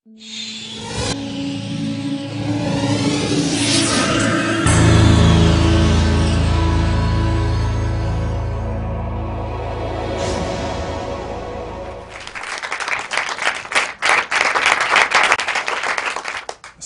So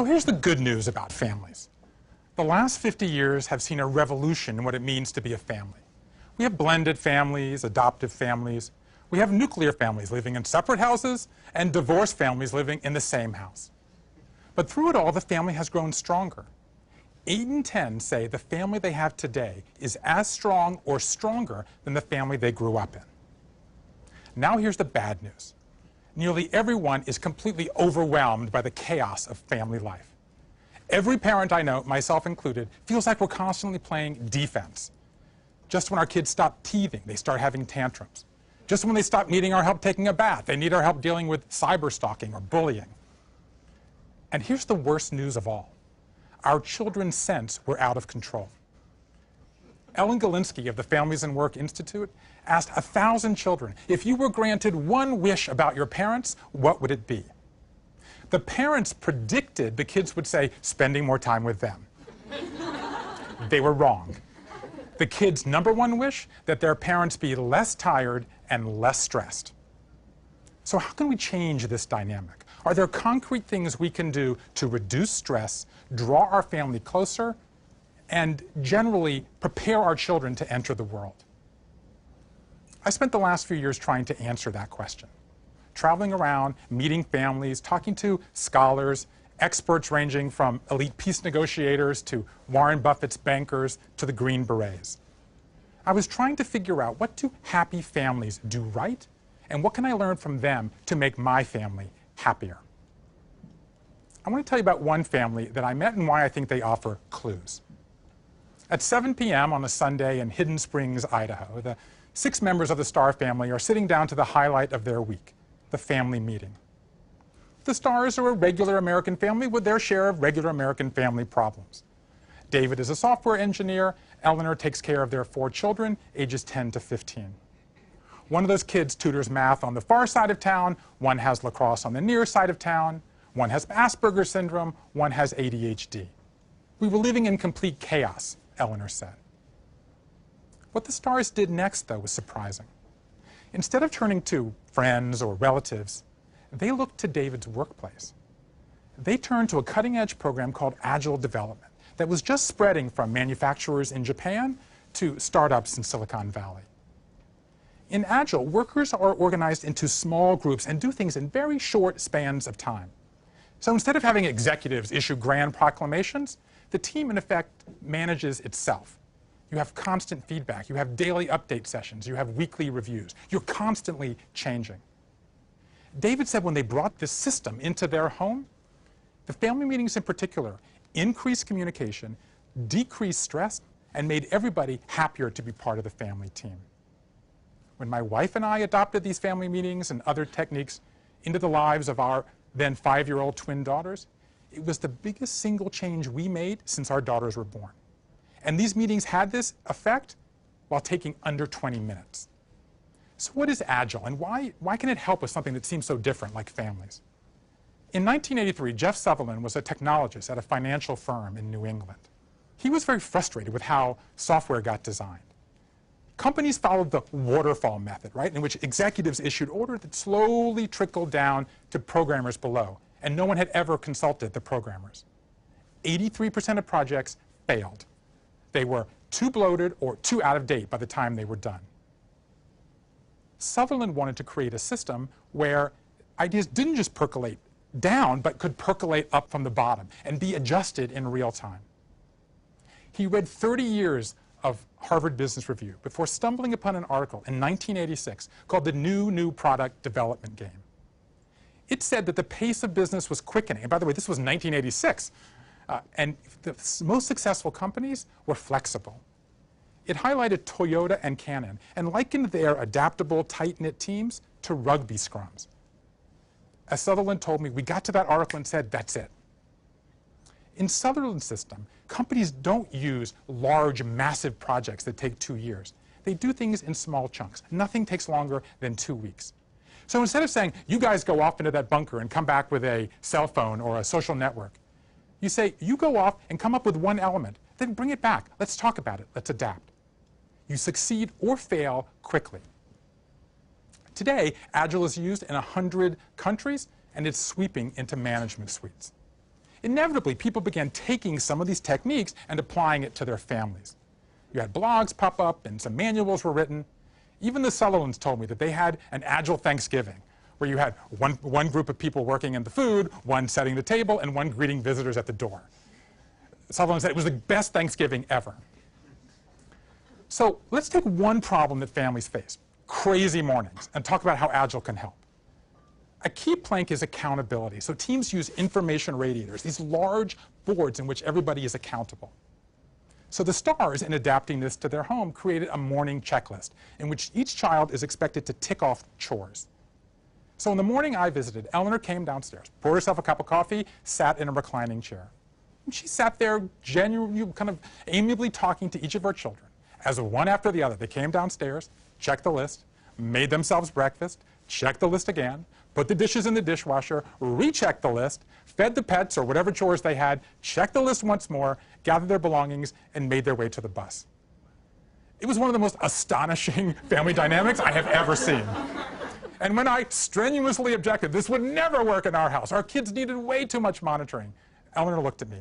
here's the good news about families. The last 50 years have seen a revolution in what it means to be a family. We have blended families, adoptive families. We have nuclear families living in separate houses and divorced families living in the same house. But through it all, the family has grown stronger. 8 in 10 say the family they have today is as strong or stronger than the family they grew up in. Now here's the bad news. Nearly everyone is completely overwhelmed by the chaos of family life. Every parent I know, myself included, feels like we're constantly playing defense. Just when our kids stop teething, they start having tantrums. Just when they stop needing our help taking a bath, they need our help dealing with cyberstalking or bullying. And here's the worst news of all. Our children sense we're out of control. Ellen Galinsky of the Families and Work Institute asked 1,000 children, if you were granted one wish about your parents, what would it be? The parents predicted the kids would say, spending more time with them. They were wrong. The kids' #1 wish, that their parents be less tired and less stressed. So how can we change this dynamic? Are there concrete things we can do to reduce stress, draw our family closer, and generally prepare our children to enter the world? I spent the last few years trying to answer that question. Traveling around, meeting families, talking to scholars, experts ranging from elite peace negotiators to Warren Buffett's bankers to the Green Berets. I was trying to figure out, what do happy families do right, and what can I learn from them to make my family happier? I want to tell you about one family that I met and why I think they offer clues. At 7 p.m. on a Sunday in Hidden Springs, Idaho, the 6 members of the Starr family are sitting down to the highlight of their week, the family meeting. The Starrs are a regular American family with their share of regular American family problems. David is a software engineer. Eleanor takes care of their 4 children, ages 10 to 15. One of those kids tutors math on the far side of town. One has lacrosse on the near side of town. One has Asperger's syndrome. One has ADHD. We were living in complete chaos, Eleanor said. What the Starrs did next, though, was surprising. Instead of turning to friends or relatives, they looked to David's workplace. They turned to a cutting-edge program called Agile development that was just spreading from manufacturers in Japan to startups in Silicon Valley. In Agile, workers are organized into small groups and do things in very short spans of time. So instead of having executives issue grand proclamations, the team, in effect, manages itself. You have constant feedback. You have daily update sessions. You have weekly reviews. You're constantly changing. David said when they brought this system into their home, the family meetings in particular increased communication, decreased stress, and made everybody happier to be part of the family team. When my wife and I adopted these family meetings and other techniques into the lives of our then 5-year-old twin daughters, it was the biggest single change we made since our daughters were born. And these meetings had this effect while taking under 20 minutes. So what is Agile, and why can it help with something that seems so different, like families? In 1983, Jeff Sutherland was a technologist at a financial firm in New England. He was very frustrated with how software got designed. Companies followed the waterfall method, right, in which executives issued orders that slowly trickled down to programmers below, and no one had ever consulted the programmers. 83% of projects failed. They were too bloated or too out of date by the time they were done. Sutherland wanted to create a system where ideas didn't just percolate down, but could percolate up from the bottom and be adjusted in real time. He read 30 years of Harvard Business Review before stumbling upon an article in 1986 called The New Product Development Game. It said that the pace of business was quickening. And by the way, this was 1986. And the most successful companies were flexible. It highlighted Toyota and Canon and likened their adaptable, tight-knit teams to rugby scrums. As Sutherland told me, we got to that article and said, that's it. In Sutherland's system, companies don't use large, massive projects that take 2 years. They do things in small chunks. Nothing takes longer than 2 weeks. So instead of saying, you guys go off into that bunker and come back with a cell phone or a social network, you say, you go off and come up with one element, then bring it back. Let's talk about it. Let's adapt. You succeed or fail quickly. Today, Agile is used in 100 countries, and it's sweeping into management suites. Inevitably, people began taking some of these techniques and applying it to their families. You had blogs pop up, and some manuals were written. Even the Sullivans told me that they had an Agile Thanksgiving, where you had one group of people working in the food, one setting the table, and one greeting visitors at the door. Sullivan said it was the best Thanksgiving ever. So let's take one problem that families face, crazy mornings, and talk about how Agile can help. A key plank is accountability. So teams use information radiators, these large boards in which everybody is accountable. So the stars, in adapting this to their home, created a morning checklist in which each child is expected to tick off chores. So in the morning I visited, Eleanor came downstairs, poured herself a cup of coffee, sat in a reclining chair. And she sat there genuinely, kind of amiably talking to each of her children. As one after the other, they came downstairs, checked the list, made themselves breakfast, checked the list again, put the dishes in the dishwasher, rechecked the list, fed the pets or whatever chores they had, checked the list once more, gathered their belongings, and made their way to the bus. It was one of the most astonishing family dynamics I have ever seen. And when I strenuously objected, this would never work in our house, our kids needed way too much monitoring, Eleanor looked at me.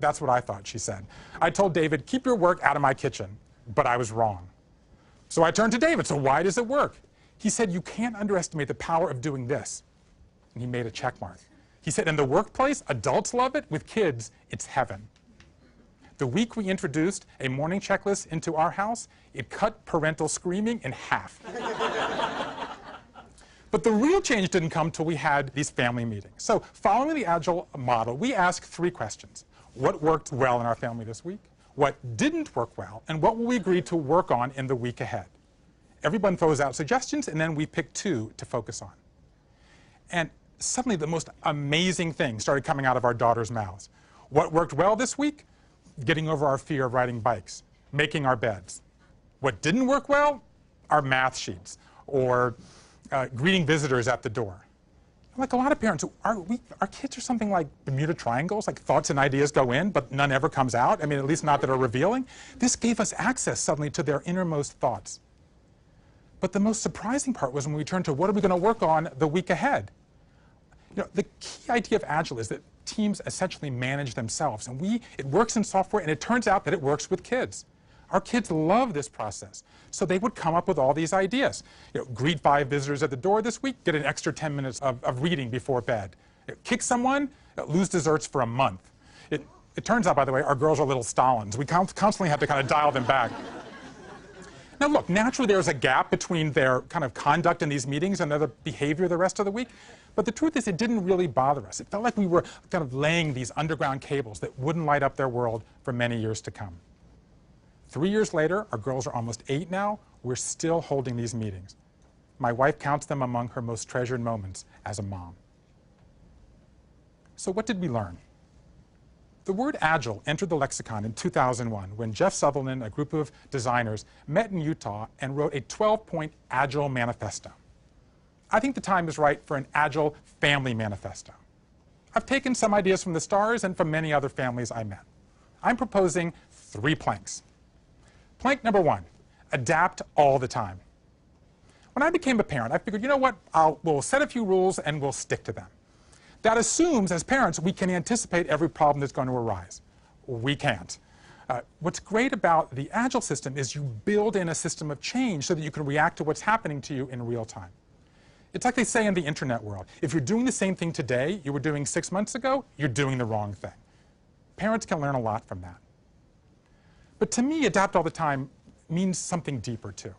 That's what I thought, she said. I told David, keep your work out of my kitchen, but I was wrong. So I turned to David, so why does it work? He said, you can't underestimate the power of doing this. And he made a check mark. He said, in the workplace, adults love it. With kids, it's heaven. The week we introduced a morning checklist into our house, it cut parental screaming in half. But the real change didn't come till we had these family meetings. So following the Agile model, we asked 3 questions. What worked well in our family this week? What didn't work well? And what will we agree to work on in the week ahead? Everyone throws out suggestions, and then we pick 2 to focus on. And suddenly the most amazing things started coming out of our daughters' mouths. What worked well this week? Getting over our fear of riding bikes, making our beds. What didn't work well? Our math sheets, or greeting visitors at the door. Like a lot of parents, our kids are something like Bermuda Triangles, like thoughts and ideas go in, but none ever comes out. I mean, at least not that are revealing. This gave us access suddenly to their innermost thoughts. But the most surprising part was when we turned to what are we going to work on the week ahead. You know, the key idea of Agile is that teams essentially manage themselves. And it works in software, and it turns out that it works with kids. Our kids love this process. So they would come up with all these ideas. You know, greet 5 visitors at the door this week, get an extra 10 minutes of reading before bed. You know, kick someone, lose desserts for a month. It turns out, by the way, our girls are little Stalins. We constantly have to kind of dial them back. Now look, naturally there's a gap between their kind of conduct in these meetings and their behavior the rest of the week. But the truth is it didn't really bother us. It felt like we were kind of laying these underground cables that wouldn't light up their world for many years to come. 3 years later, our girls are almost 8 now, we're still holding these meetings. My wife counts them among her most treasured moments as a mom. So what did we learn? The word Agile entered the lexicon in 2001 when Jeff Sutherland, a group of designers, met in Utah and wrote a 12-point Agile manifesto. I think the time is right for an Agile family manifesto. I've taken some ideas from the stars and from many other families I met. I'm proposing 3 planks. Plank number 1, adapt all the time. When I became a parent, I figured, you know what, we'll set a few rules and we'll stick to them. That assumes, as parents, we can anticipate every problem that's going to arise. We can't. What's great about the Agile system is you build in a system of change so that you can react to what's happening to you in real time. It's like they say in the internet world. If you're doing the same thing today you were doing 6 months ago, you're doing the wrong thing. Parents can learn a lot from that. But to me, adapt all the time means something deeper, too.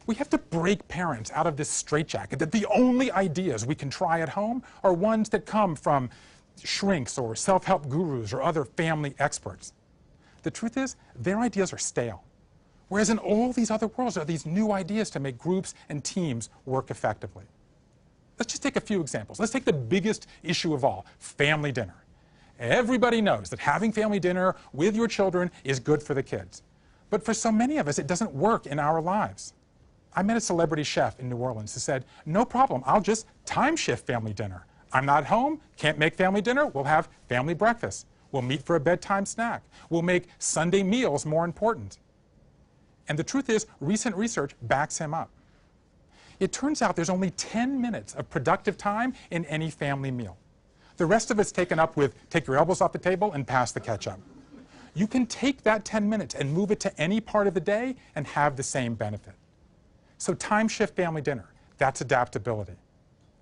We have to break parents out of this straitjacket that the only ideas we can try at home are ones that come from shrinks or self-help gurus or other family experts. The truth is, their ideas are stale. Whereas in all these other worlds are these new ideas to make groups and teams work effectively. Let's just take a few examples. Let's take the biggest issue of all, family dinner. Everybody knows that having family dinner with your children is good for the kids. But for so many of us, it doesn't work in our lives. I met a celebrity chef in New Orleans who said, no problem, I'll just time shift family dinner. I'm not home, can't make family dinner, we'll have family breakfast. We'll meet for a bedtime snack. We'll make Sunday meals more important. And the truth is, recent research backs him up. It turns out there's only 10 minutes of productive time in any family meal. The rest of it's taken up with take your elbows off the table and pass the ketchup. You can take that 10 minutes and move it to any part of the day and have the same benefit. So time shift family dinner, that's adaptability.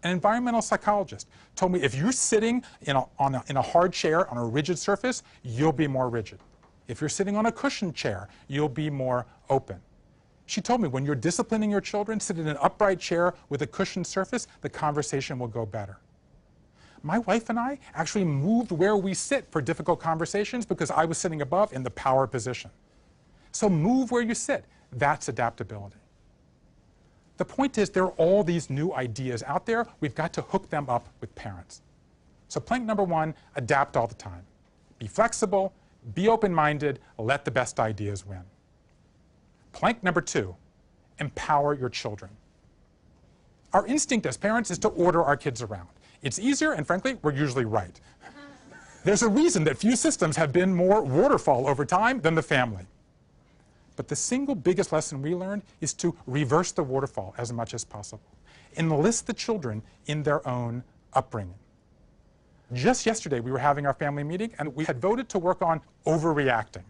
An environmental psychologist told me if you're sitting in a hard chair on a rigid surface, you'll be more rigid. If you're sitting on a cushioned chair, you'll be more open. She told me when you're disciplining your children, sit in an upright chair with a cushioned surface, the conversation will go better. My wife and I actually moved where we sit for difficult conversations because I was sitting above in the power position. So move where you sit. That's adaptability. The point is there are all these new ideas out there. We've got to hook them up with parents. So plank number 1, adapt all the time. Be flexible, be open-minded, let the best ideas win. Plank number 2, empower your children. Our instinct as parents is to order our kids around. It's easier, and frankly, we're usually right. There's a reason that few systems have been more waterfall over time than the family. But the single biggest lesson we learned is to reverse the waterfall as much as possible. Enlist the children in their own upbringing. Just yesterday, we were having our family meeting, and we had voted to work on overreacting.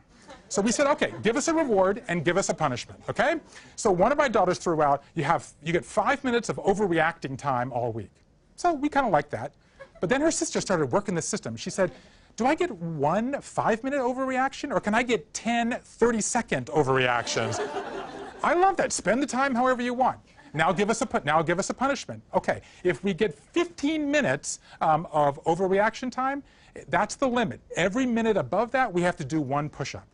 So we said, okay, give us a reward and give us a punishment, okay? So one of my daughters threw out, you get 5 minutes of overreacting time all week. So we kind of liked that. But then her sister started working the system. She said, do I get 1 5-minute overreaction, or can I get 10 30-second overreactions? I love that. Spend the time however you want. Now give us a punishment. Okay, if we get 15 minutes of overreaction time, that's the limit. Every minute above that, we have to do 1 push-up.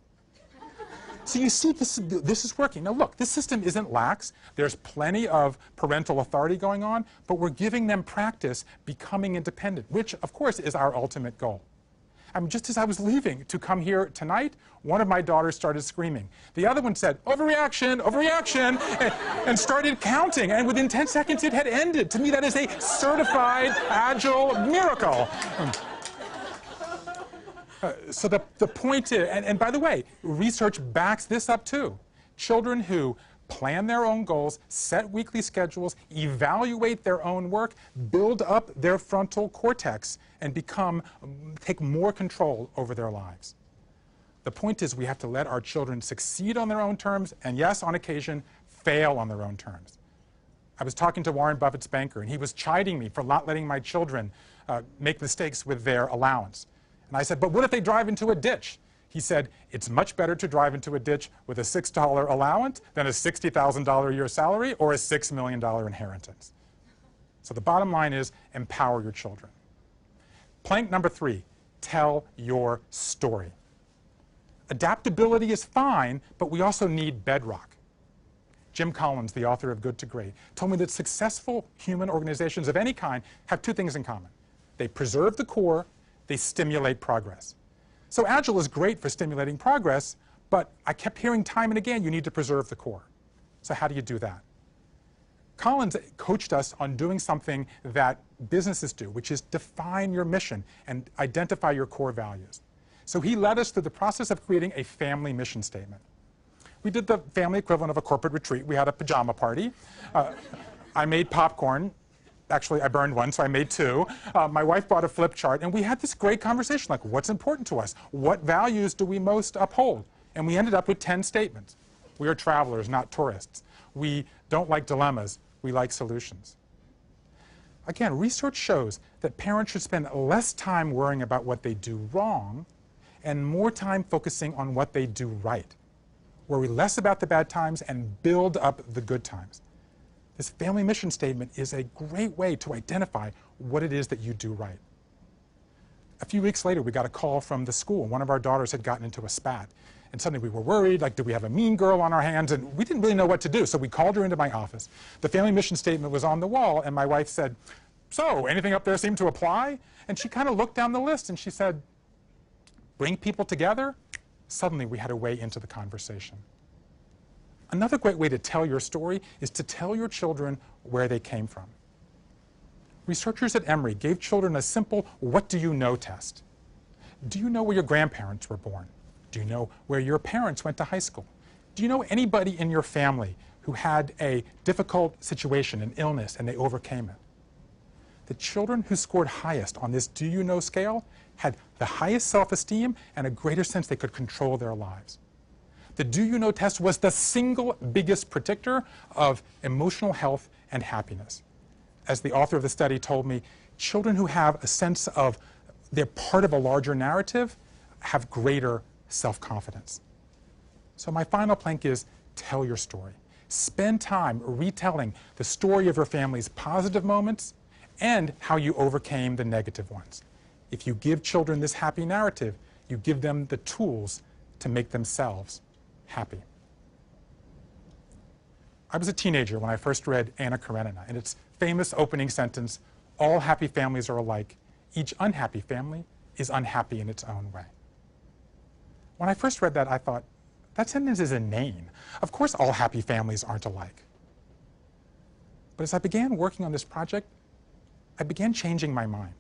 So you see, this is working. Now look, this system isn't lax. There's plenty of parental authority going on, but we're giving them practice becoming independent, which, of course, is our ultimate goal. I mean, just as I was leaving to come here tonight, one of my daughters started screaming. The other one said, overreaction, overreaction, and started counting. And within 10 seconds, it had ended. To me, that is a certified Agile miracle. So the point is, and by the way, research backs this up too. Children who plan their own goals, set weekly schedules, evaluate their own work, build up their frontal cortex, and take more control over their lives. The point is we have to let our children succeed on their own terms, and yes, on occasion, fail on their own terms. I was talking to Warren Buffett's banker, and he was chiding me for not letting my children make mistakes with their allowance. And I said, but what if they drive into a ditch? He said, it's much better to drive into a ditch with a $6 allowance than a $60,000 a year salary or a $6 million inheritance. So the bottom line is empower your children. Plank number 3, tell your story. Adaptability is fine, but we also need bedrock. Jim Collins, the author of Good to Great, told me that successful human organizations of any kind have 2 things in common. They preserve the core, they stimulate progress. So Agile is great for stimulating progress, but I kept hearing time and again, you need to preserve the core. So how do you do that? Collins coached us on doing something that businesses do, which is define your mission and identify your core values. So he led us through the process of creating a family mission statement. We did the family equivalent of a corporate retreat. We had a pajama party. I made popcorn. Actually, I burned 1, so I made 2. My wife bought a flip chart, and we had this great conversation, like, what's important to us? What values do we most uphold? And we ended up with 10 statements. We are travelers, not tourists. We don't like dilemmas. We like solutions. Again, research shows that parents should spend less time worrying about what they do wrong and more time focusing on what they do right. Worry less about the bad times and build up the good times. This family mission statement is a great way to identify what it is that you do right. A few weeks later, we got a call from the school. One of our daughters had gotten into a spat. And suddenly we were worried, like, do we have a mean girl on our hands? And we didn't really know what to do, so we called her into my office. The family mission statement was on the wall, and my wife said, so, anything up there seem to apply? And she kind of looked down the list, and she said, bring people together? Suddenly we had a way into the conversation. Another great way to tell your story is to tell your children where they came from. Researchers at Emory gave children a simple "what do you know" test. Do you know where your grandparents were born? Do you know where your parents went to high school? Do you know anybody in your family who had a difficult situation, an illness, and they overcame it? The children who scored highest on this "do you know" scale had the highest self-esteem and a greater sense they could control their lives. The "do you know" test was the single biggest predictor of emotional health and happiness. As the author of the study told me, children who have a sense of they're part of a larger narrative have greater self-confidence. So my final plank is tell your story. Spend time retelling the story of your family's positive moments and how you overcame the negative ones. If you give children this happy narrative, you give them the tools to make themselves happy. I was a teenager when I first read Anna Karenina and its famous opening sentence, "All happy families are alike. Each unhappy family is unhappy in its own way." When I first read that, I thought, that sentence is inane. Of course all happy families aren't alike. But as I began working on this project, I began changing my mind.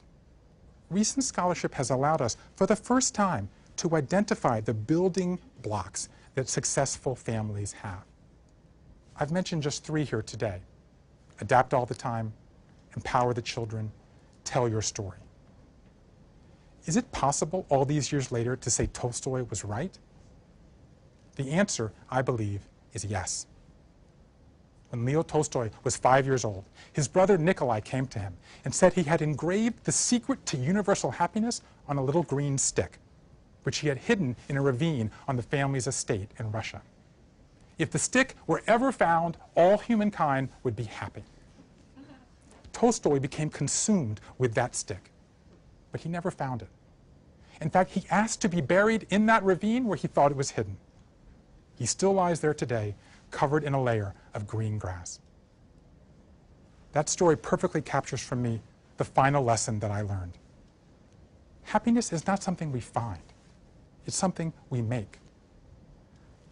Recent scholarship has allowed us, for the first time, to identify the building blocks that successful families have. I've mentioned just 3 here today. Adapt all the time, empower the children, tell your story. Is it possible all these years later to say Tolstoy was right? The answer, I believe, is yes. When Leo Tolstoy was 5 years old, his brother Nikolai came to him and said he had engraved the secret to universal happiness on a little green stick, which he had hidden in a ravine on the family's estate in Russia. If the stick were ever found, all humankind would be happy. Tolstoy became consumed with that stick, but he never found it. In fact, he asked to be buried in that ravine where he thought it was hidden. He still lies there today, covered in a layer of green grass. That story perfectly captures for me the final lesson that I learned. Happiness is not something we find. It's something we make.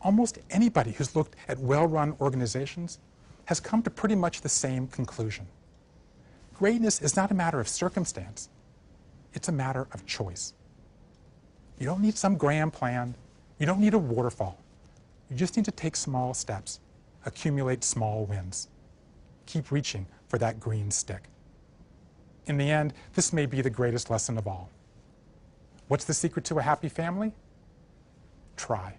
Almost anybody who's looked at well-run organizations has come to pretty much the same conclusion. Greatness is not a matter of circumstance. It's a matter of choice. You don't need some grand plan. You don't need a waterfall. You just need to take small steps, accumulate small wins. Keep reaching for that green stick. In the end, this may be the greatest lesson of all. What's the secret to a happy family? Try.